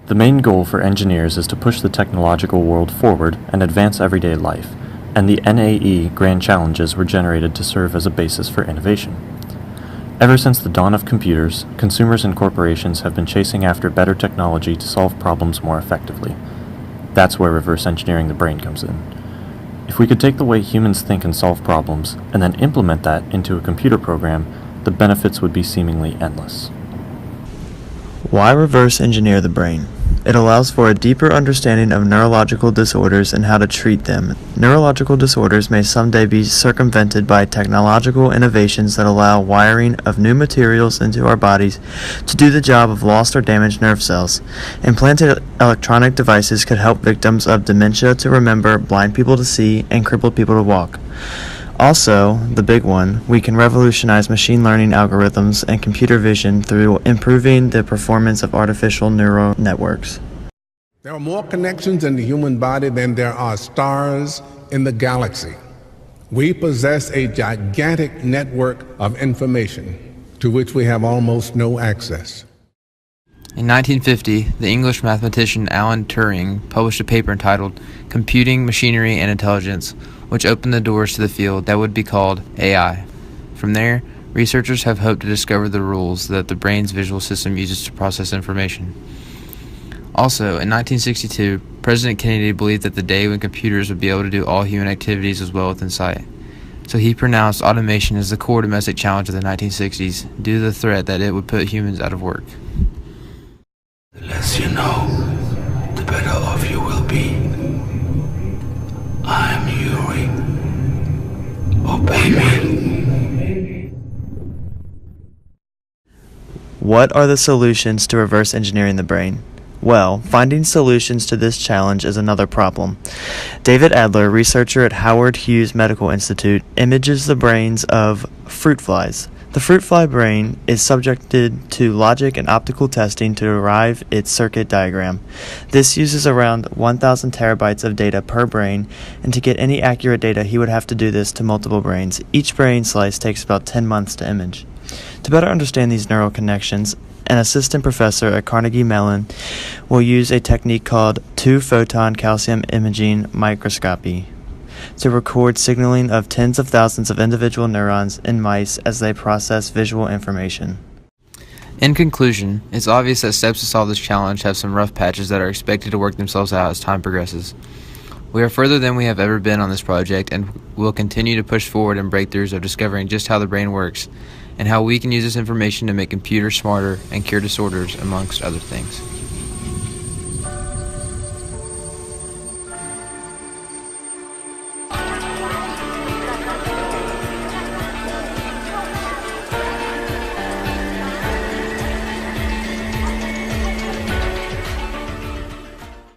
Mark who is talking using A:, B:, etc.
A: The main goal for engineers is to push the technological world forward and advance everyday life, and the NAE Grand Challenges were generated to serve as a basis for innovation. Ever since the dawn of computers, consumers and corporations have been chasing after better technology to solve problems more effectively. That's where reverse engineering the brain comes in. If we could take the way humans think and solve problems, and then implement that into a computer program, the benefits would be seemingly endless.
B: Why reverse engineer the brain? It allows for a deeper understanding of neurological disorders and how to treat them. Neurological disorders may someday be circumvented by technological innovations that allow wiring of new materials into our bodies to do the job of lost or damaged nerve cells. Implanted electronic devices could help victims of dementia to remember, blind people to see, and crippled people to walk. Also, the big one, we can revolutionize machine learning algorithms and computer vision through improving the performance of artificial neural networks.
C: There are more connections in the human body than there are stars in the galaxy. We possess a gigantic network of information to which we have almost no access.
D: In 1950, the English mathematician Alan Turing published a paper entitled Computing, Machinery, and Intelligence, which opened the doors to the field that would be called AI. From there, researchers have hoped to discover the rules that the brain's visual system uses to process information. Also, in 1962, President Kennedy believed that the day when computers would be able to do all human activities was well within sight. So he pronounced automation as the core domestic challenge of the 1960s due to the threat that it would put humans out of work.
E: The less you know, the better off you will be. I'm Yuri. Obey me.
B: What are the solutions to reverse engineering the brain? Well, finding solutions to this challenge is another problem. David Adler, researcher at Howard Hughes Medical Institute, images the brains of fruit flies. The fruit fly brain is subjected to logic and optical testing to derive its circuit diagram. This uses around 1,000 terabytes of data per brain, and to get any accurate data he would have to do this to multiple brains. Each brain slice takes about 10 months to image. To better understand these neural connections, an assistant professor at Carnegie Mellon will use a technique called two-photon calcium imaging microscopy to record signaling of tens of thousands of individual neurons in mice as they process visual information.
D: In conclusion, it's obvious that steps to solve this challenge have some rough patches that are expected to work themselves out as time progresses. We are further than we have ever been on this project, and will continue to push forward in breakthroughs of discovering just how the brain works and how we can use this information to make computers smarter and cure disorders, amongst other things.